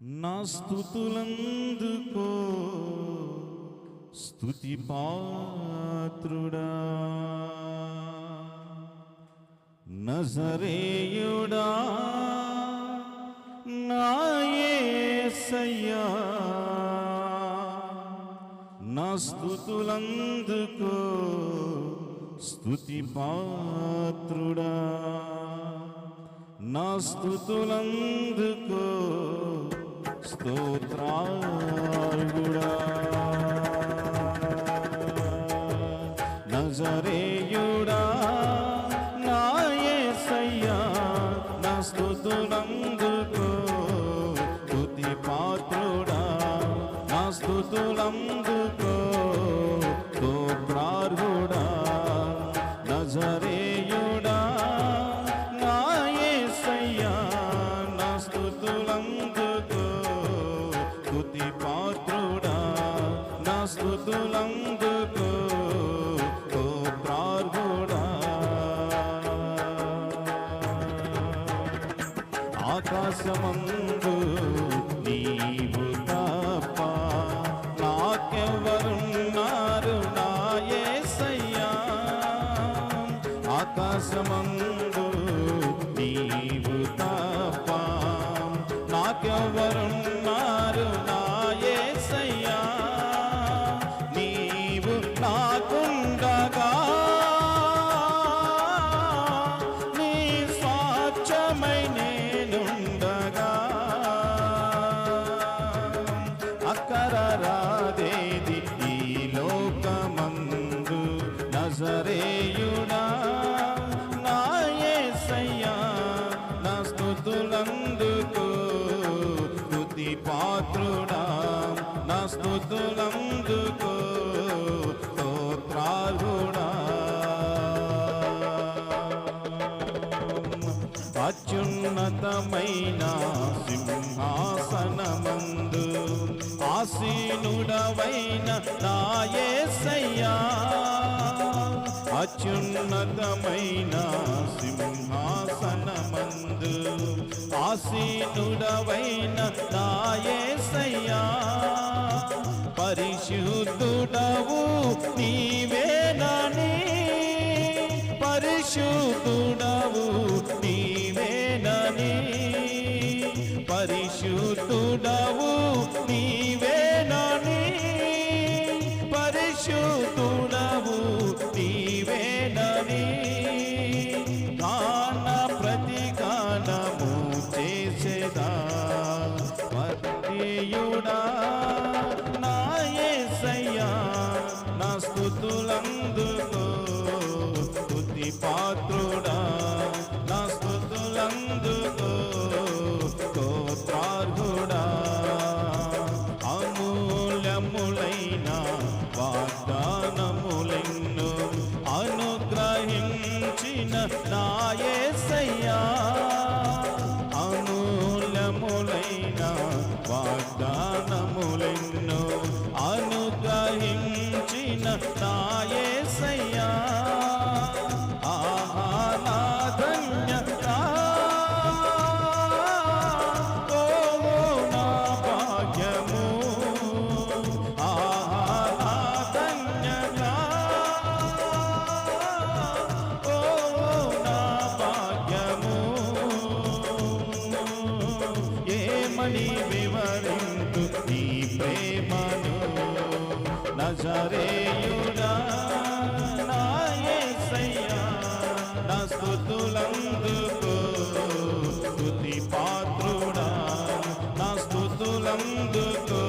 నా స్తుతులందుకో స్తుతి పాత్రుడా, నజరేయుడా నా యేసయ్యా. నా స్తుతులందుకో స్తుతి పాత్రుడా, నా స్తుతులందుకో స్తోత్రార్హుడా. నజరేయుడా నా యేసయ్యా, నా స్తుతులందుకో స్తుతి పాత్రుడా, నా స్తుతులందుకో స్తోత్రార్హుడా. నజరేయుడా నా యేసయ్యా, నా స్తుతులందుకో స్తుతి పాత్రుడా, నా స్తుతులందుకో స్తోత్రార్హుడా. ఆకాశమందు నీవు తప్ప నాకెవరున్నారు నా యేసయ్యా. ఆకాశమందు నీవు తప్ప నాకెవరున్నారు నా యేసయ్యా. నీవు నాకుండగా నీ స్వాచ్ఛమై నేనుండగా అక్కర రాదేది ఈ లోకమందు. నజరేయుడా నా యేసయ్యా, నా స్తుతులందుకో స్తుతి పాత్రుడా, నా స్తుతులందుకో స్తోత్రార్హుడా. అత్యున్నతమైన సింహాసనమందు ఆసీనుడవైన నా యేసయ్యా. అత్యున్నతమైన సింహాసనమందు ఆసీనుడవైన నా యేసయ్యా. పరిశుద్ధుడవు నీవేనని, పరిశుద్ధుడవు నీవేనని, పరిశుద్ధుడవు నీవేనని, పరిశుద్ధుడవు నీవేనని గాన ప్రతిగానము చేసేదా. వర్ణీయుడా నా యేసయ్యా, నా స్తుతులందుకో స్తుతి పాత్రుడా, నా స్తుతులందుకో స్తోత్రార్హుడా. అమూల్యములైన వాగ్దానములెన్నో అనుగ్రహించిన నా యేసయ్యా. అమూల్యములైన వాగ్దానములెన్నో అనుగ్రహించిన నా యేసయ్యా. ఆహా నా ధన్యత, ఓ నా భాగ్యము. ఆహా నా ధన్యత, ఓ నా భాగ్యము. ఏమని వివరింతు నీ ప్రేమను. నజరేయుడా నా యేసయ్యా, నా స్తుతులందుకో స్తుతి పాత్రుడా, నా స్తుతులందుకో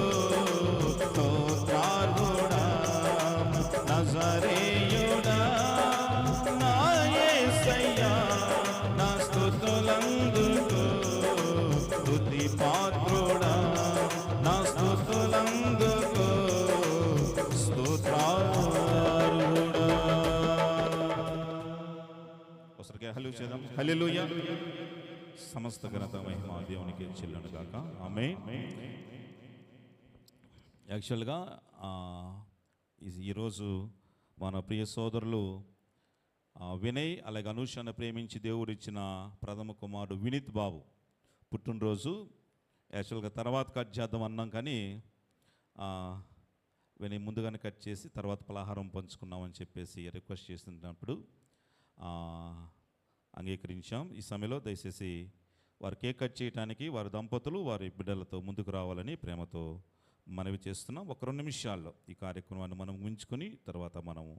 స్తోత్రార్హుడా. నజరేయుడా నా యేసయ్యా, నా స్తుతులందుకో స్తుతి పాత్రుడా, నా స్తుతులందుకో స్తోత్రార్హుడా. ఒకసారి హల్లెలూయా చేద్దాం. హల్లెలూయా. సమస్త ఘనత మహిమ దేవునికి చెల్లును గాక. ఆమేన్. యాక్చువల్గా ఈరోజు మన ప్రియ సోదరులు వినయ్ అలాగే అనూషను ప్రేమించి దేవుడు ఇచ్చిన ప్రథమ కుమారుడు వినీత్ బాబు పుట్టినరోజు. యాక్చువల్గా తర్వాత కట్ చేద్దాం అన్నాం కానీ విని ముందుగానే కట్ చేసి తర్వాత పలహారం పంచుకున్నామని చెప్పేసి రిక్వెస్ట్ చేస్తున్నప్పుడు అంగీకరించాం. ఈ సమయంలో దయచేసి వారు కేక్ కట్ చేయడానికి వారి దంపతులు వారి బిడ్డలతో ముందుకు రావాలని ప్రేమతో మనవి చేస్తున్నాం. ఒక 2 నిమిషాల్లో ఈ కార్యక్రమాన్ని మనం ఉంచుకొని తర్వాత మనము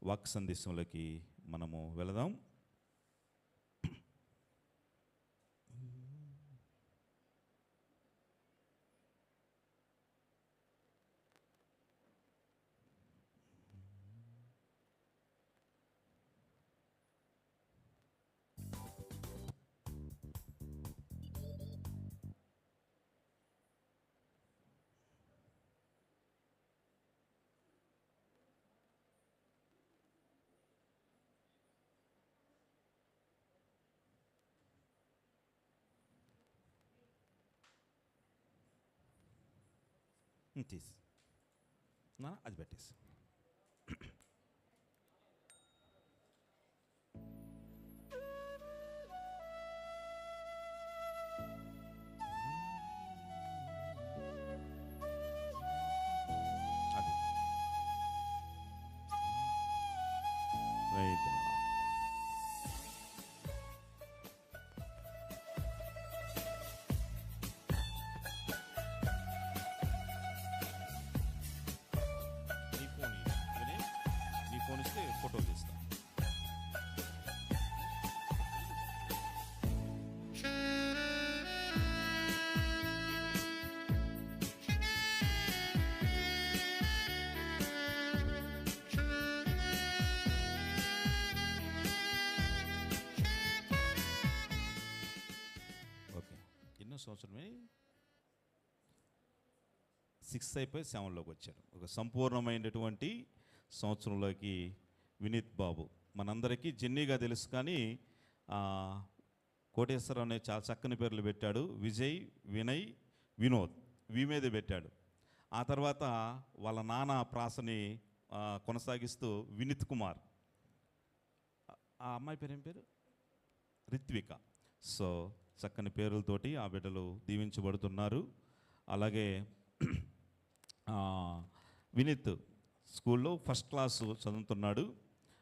వాక్ సందేశంలోకి మనము వెళదాం. తీసి అది పెట్టేసి అది రైట్. ఫోన్ ఇస్తే ఫోటోలు తీస్తాం. ఓకే, ఎన్నో సంవత్సరమే 6 అయిపోయి 7లోకి వచ్చాడు. ఒక సంపూర్ణమైనటువంటి సంవత్సరంలోకి వినీత్ బాబు మనందరికీ జెన్నీగా తెలుసు, కానీ కోటేశ్వరం అనే చాలా చక్కని పేర్లు పెట్టాడు. విజయ్, వినయ్, వినోద్ మీదే పెట్టాడు. ఆ తర్వాత వాళ్ళ నాన్న ప్రాసని కొనసాగిస్తూ వినీత్ కుమార్, ఆ అమ్మాయి పేరు ఏం పేరు, రిత్విక. సో చక్కని పేర్లతోటి ఆ బిడ్డలు దీవించబడుతున్నారు. అలాగే వినీత్ స్కూల్లో ఫస్ట్ క్లాసు చదువుతున్నాడు.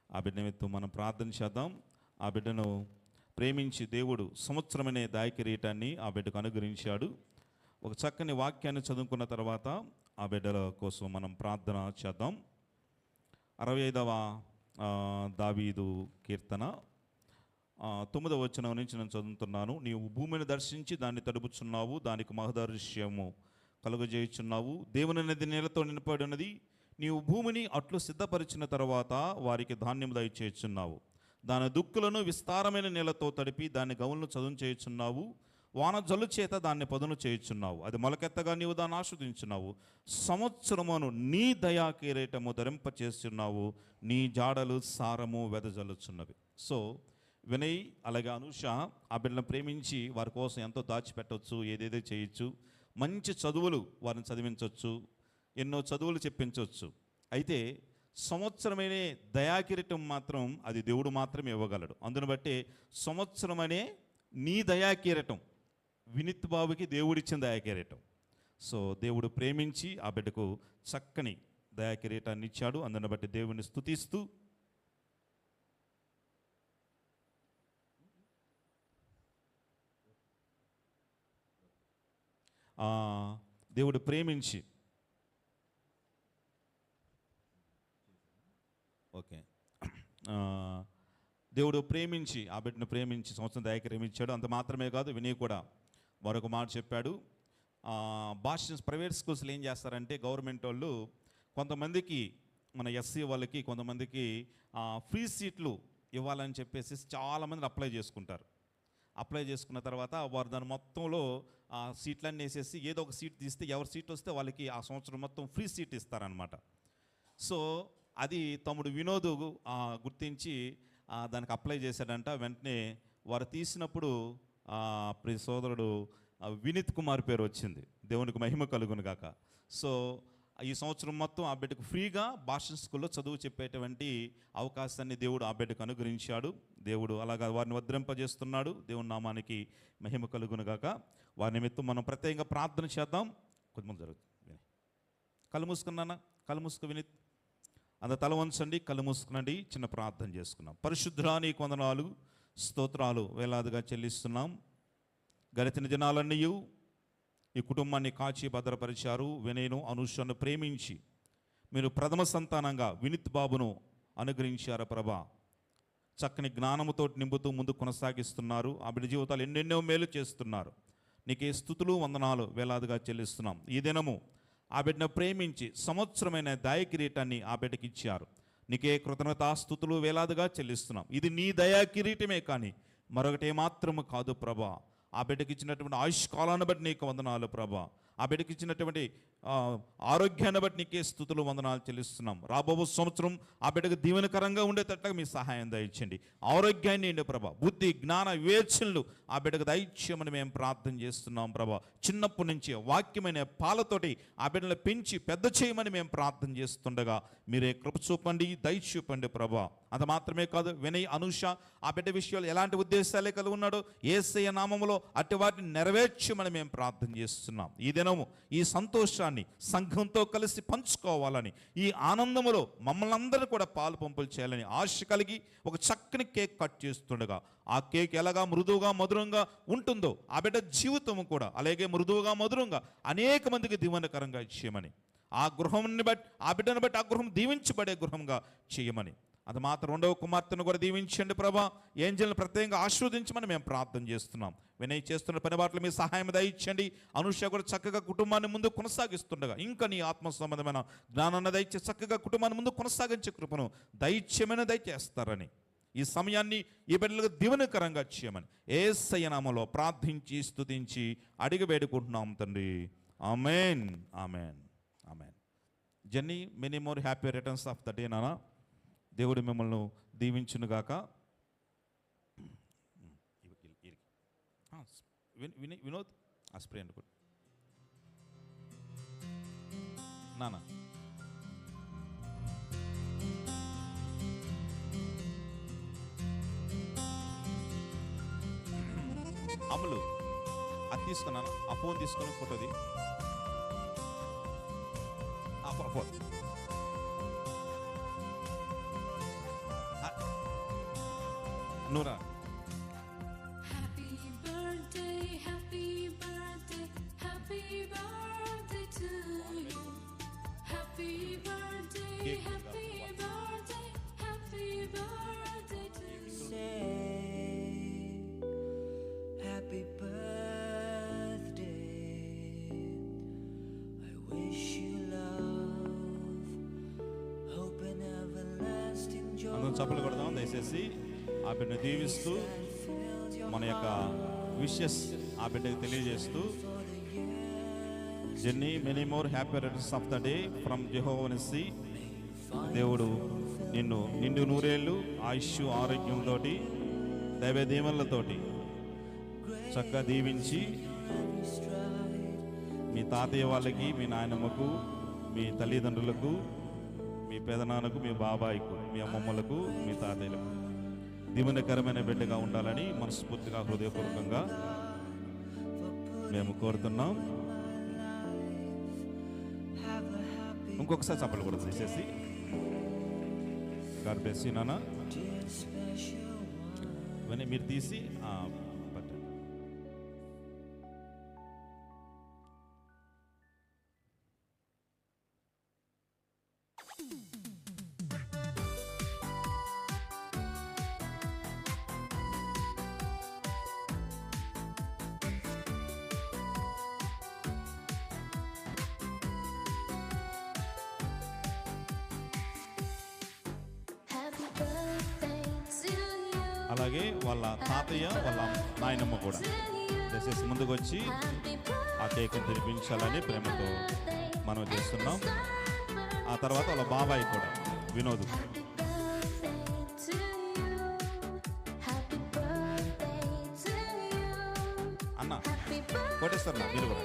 ఆ బిడ్డ నిమిత్తం మనం ప్రార్థన చేద్దాం. ఆ బిడ్డను ప్రేమించి దేవుడు సంవత్సరమనే దాయకిరీటాన్ని ఆ బిడ్డకు అనుగ్రహించాడు. ఒక చక్కని వాక్యాన్ని చదువుకున్న తర్వాత ఆ బిడ్డల కోసం మనం ప్రార్థన చేద్దాం. 65వ దావీదు కీర్తన 9వ వచనం నుంచి నేను చదువుతున్నాను. నీవు భూమిని దర్శించి దాన్ని తడుపుచున్నావు, దానికి మహదర్శ్యము కలుగజేయుచున్నావు. దేవుని నది నీళ్లతో నింపడి ఉన్నది. నీవు భూమిని అట్లు సిద్ధపరిచిన తర్వాత వారికి ధాన్యం దయచేయుచున్నావు. దాని దుక్కులను విస్తారమైన నీళ్లతో తడిపి దాన్ని గౌలను చదును చేయుచున్నావు. వాన జల్లు చేత దాన్ని పదును చేయుచున్నావు. అది మొలకెత్తగా నీవు దాన్ని ఆస్వాదించున్నావు. సంవత్సరమును నీ దయా కిరీటము ధరింపచేస్తున్నావు. నీ జాడలు సారము వెదజల్లుచున్నవి. సో వినయ్ అలాగే అనూష ఆ బిడ్డలను ప్రేమించి వారి కోసం ఎంతో దాచిపెట్టవచ్చు, ఏదేదో చేయొచ్చు. మంచి చదువులు వారిని చదివించవచ్చు, ఎన్నో చదువులు చెప్పించవచ్చు. అయితే సంవత్సరమనే దయాకిరీటం మాత్రం అది దేవుడు మాత్రమే ఇవ్వగలడు. అందును బట్టి సంవత్సరమనే నీ దయాకిరీటం వినీత్ బాబుకి దేవుడిచ్చిన దయాకిరీటం. సో దేవుడు ప్రేమించి ఆ బిడ్డకు చక్కని దయాకిరీటాన్ని ఇచ్చాడు. అందును బట్టి దేవుని స్తుతిస్తూ దేవుడు ప్రేమించి ఓకే దేవుడు ప్రేమించి ఆ బిడ్డను ప్రేమించి సంవత్సరం దయాకిరీమించాడు. అంత మాత్రమే కాదు, వినయ్ కూడా మరొక మాట చెప్పాడు. భాష ప్రైవేట్ స్కూల్స్లో ఏం చేస్తారంటే గవర్నమెంట్ వాళ్ళు కొంతమందికి మన ఎస్సీ వాళ్ళకి కొంతమందికి ఫ్రీ సీట్లు ఇవ్వాలని చెప్పేసి చాలామంది అప్లై చేసుకుంటారు. అప్లై చేసుకున్న తర్వాత వారు దాని మొత్తంలో సీట్లన్నీ వేసేసి ఏదో ఒక సీట్ తీస్తే ఎవరి సీట్ వస్తే వాళ్ళకి ఆ సంవత్సరం మొత్తం ఫ్రీ సీట్ ఇస్తారనమాట. సో అది తమ్ముడు వినోద్ గుర్తించి దానికి అప్లై చేశాడంట. వెంటనే వారు తీసినప్పుడు ప్రియ సోదరుడు వినీత్ కుమార్ పేరు వచ్చింది. దేవునికి మహిమ కలుగును గాక. సో ఈ సంవత్సరం మొత్తం ఆ బిడ్డకు ఫ్రీగా భాష స్కూల్లో చదువు చెప్పేటువంటి అవకాశాన్ని దేవుడు ఆ బిడ్డకు అనుగ్రహించాడు. దేవుడు అలాగా వారిని వద్రింపజేస్తున్నాడు. దేవుని నామానికి మహిమ కలుగునుగాక. వారి నిమిత్తం మనం ప్రత్యేకంగా ప్రార్థన చేద్దాం. కొంతమంది జరుగుతుంది. కళ్ళు మూసుకున్నానా? కళ్ళు మూసుకు విని అంత తల వంచండి, కళ్ళు మూసుకునండి. చిన్న ప్రార్థన చేసుకున్నాం. పరిశుద్ధుడా నీకు వందనాలు, స్తోత్రాలు వేలాదిగా చెల్లిస్తున్నాం. గడిచిన దినాలన్నీ ఈ కుటుంబాన్ని కాచి భద్రపరిచారు. వినయను అనూషను ప్రేమించి మీరు ప్రథమ సంతానంగా వినిత్ బాబును అనుగ్రహించారు ప్రభా. చక్కని జ్ఞానముతో నింపుతూ ముందు కొనసాగిస్తున్నారు. ఆ బిడ్డ జీవితాలు ఎన్నెన్నో మేలు చేస్తున్నారు. నీకే స్తుతులు వందనాలు వేలాదిగా చెల్లిస్తున్నాం. ఈ దినము ఆ బిడ్డను ప్రేమించి సంవత్సరమైన దయ కిరీటాన్ని ఆ బిడ్డకి ఇచ్చారు. నీకే కృతజ్ఞతాస్తుతులు వేలాదిగా చెల్లిస్తున్నాం. ఇది నీ దయా కిరీటమే కానీ మరొకటి ఏమాత్రము కాదు ప్రభా. ఆ బిడ్డకి ఇచ్చినటువంటి ఆయుష్కాలాన్ని బట్టి నీకు వందనాలు ప్రభా. ఆ బిడ్డకి ఇచ్చినటువంటి ఆరోగ్యాన్ని బట్టి నీకే స్తుతులు వందనాలు చెల్లిస్తున్నాం. రాబో సంవత్సరం ఆ బిడ్డకు దీవెనకరంగా ఉండేటట్టుగా మీ సహాయం దయచేయండి. ఆరోగ్యాన్ని ఏంటి ప్రభా, బుద్ధి జ్ఞాన వివేచనలు ఆ బిడ్డకు దయచేయమని మేము ప్రార్థన చేస్తున్నాం ప్రభా. చిన్నప్పటి నుంచి వాక్యమైన పాలతోటి ఆ బిడ్డలు పెంచి పెద్ద చేయమని మేము ప్రార్థన చేస్తుండగా మీరే కృప చూపండి, దయ చూపండి ప్రభా. అది మాత్రమే కాదు, వినయ్ అనూష ఆ బిడ్డ విషయాలు ఎలాంటి ఉద్దేశాలే కలిగి ఉన్నాడో యేసయ్య నామములో అట్టి వాటిని నెరవేర్చమని మేము ప్రార్థన చేస్తున్నాం. ఈ దినము ఈ సంతోషాన్ని సంఘంతో కలిసి పంచుకోవాలని, ఈ ఆనందములో మమ్మల్ని అందరినీ కూడా పాలు పంపులు చేయాలని ఆశ కలిగి ఒక చక్కని కేక్ కట్ చేస్తుండగా ఆ కేక్ ఎలాగా మృదువుగా మధురంగా ఉంటుందో ఆ బిడ్డ జీవితము కూడా అలాగే మృదువుగా మధురంగా అనేక మందికి దీవెనకరంగా చేయమని, ఆ గృహాన్ని బట్టి ఆ బిడ్డను బట్టి ఆ గృహం దీవించబడే గృహంగా చేయమని, అది మాత్రం రెండవ కుమార్తెను కూడా దీవించండి ప్రభా. ఏంజల్ని ప్రత్యేకంగా ఆశీర్వదించమని మేము ప్రార్థన చేస్తున్నాం. వినయ్ చేస్తున్న పని బాటలు మీ సహాయం దయచేయండి. అనూష కూడా చక్కగా కుటుంబాన్ని ముందు కొనసాగిస్తుండగా ఇంకా నీ ఆత్మ సంబంధమైన జ్ఞానాన్ని దయచే చక్కగా కుటుంబాన్ని ముందు కొనసాగించే కృపను దయచేయమని దయచేస్తారని, ఈ సమయాన్ని ఈ బిడ్డలకు దీవెనకరంగా చేయమని యేసయ్య నామములో ప్రార్థించి స్తుతించి అడిగి వేడుకుంటున్నాం తండ్రి. Amen, amen, amen. Jenny, many more happy returns of the day నానా. దేవుడు మిమ్మల్ని దీవించునుగాక. వినోద్ ఆ స్ప్రే అండి కూడా నానా. అమ్ములు అది తీసుకున్నాను, ఆ ఫోన్ తీసుకొని ఫోటోది ఫోన్ నూరా. అందరం చప్పలు కొడదాం దయచేసి. ఆ బిడ్డను దీవిస్తూ మన యొక్క విషెస్ ఆ బిడ్డకు తెలియజేస్తూ, jenny many more happy returns of the day from Jehovah Nissy. దేవుడు నిన్ను నిండు నూరేళ్ళు ఆయుష్ ఆరోగ్యంతో దైవ దీవెనలతోటి చక్కగా దీవించి మీ తాతయ్య వాళ్ళకి, మీ నాయనమ్మకు, మీ తల్లిదండ్రులకు, మీ పెదనాన్నకు, మీ బాబాయికు, మీ అమ్మమ్మలకు, మీ తాతయ్యలకు దీవెనకరమైన బిడ్డగా ఉండాలని మనస్ఫూర్తిగా హృదయపూర్వకంగా మేము కోరుతున్నాం. ఇంకొకసారి చప్పలు కూడా తీసేసి గాడ్ బ్లెస్ యు నాన్న. ఇవన్నీ మీరు తీసి పట్టండి. అలాగే వాళ్ళ తాతయ్య వాళ్ళ నాయనమ్మ కూడా దయచేసి ముందుకు వచ్చి ఆ కేక్ని తినిపించాలని ప్రేమతో మనం చేస్తున్నాం. ఆ తర్వాత వాళ్ళ బాబాయ్ కూడా వినోద్. అన్న కొట్టేస్తారు మీరు కూడా.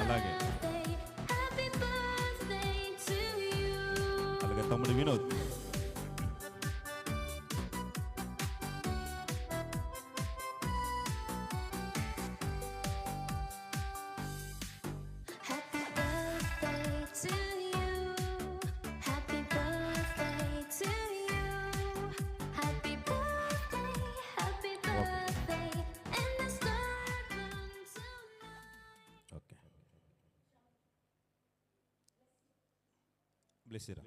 అలాగే happy birthday to you. అలాగే తమ్ముడు Vinod. Happy birthday to you. Happy birthday to you. Happy birthday, happy birthday. And the star comes tonight. Okay, bless you రా.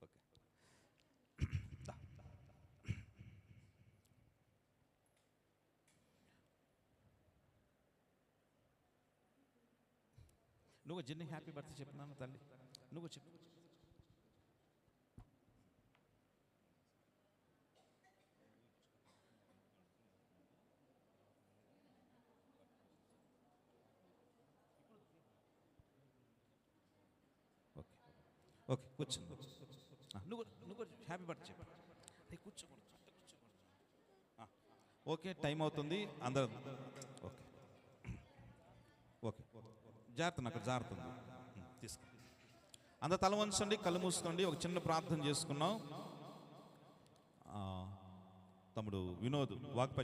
ఓకే, నువ్వు జిన్ని హ్యాపీ బర్త్డే చెప్పినాను తల్లి, నువ్వు చెప్పు. ఓకే ఓకే, కూర్చో. నువ్వు నువ్వు హ్యాపీ బర్త్డే చెప్పు. కూర్చోకూడదు, కూర్చోకూడదు. ఓకే, టైం అవుతుంది అందరూ. ఓకే ఓకే, జాగ్రత్త, నాకు జాగ్రత్త ఉంది. తీసుకో. అందరు తల వంచండి, కళ్ళు మూసుకోండి. ఒక చిన్న ప్రార్థన చేసుకున్నాం. తమ్ముడు వినోద్ వాక్పై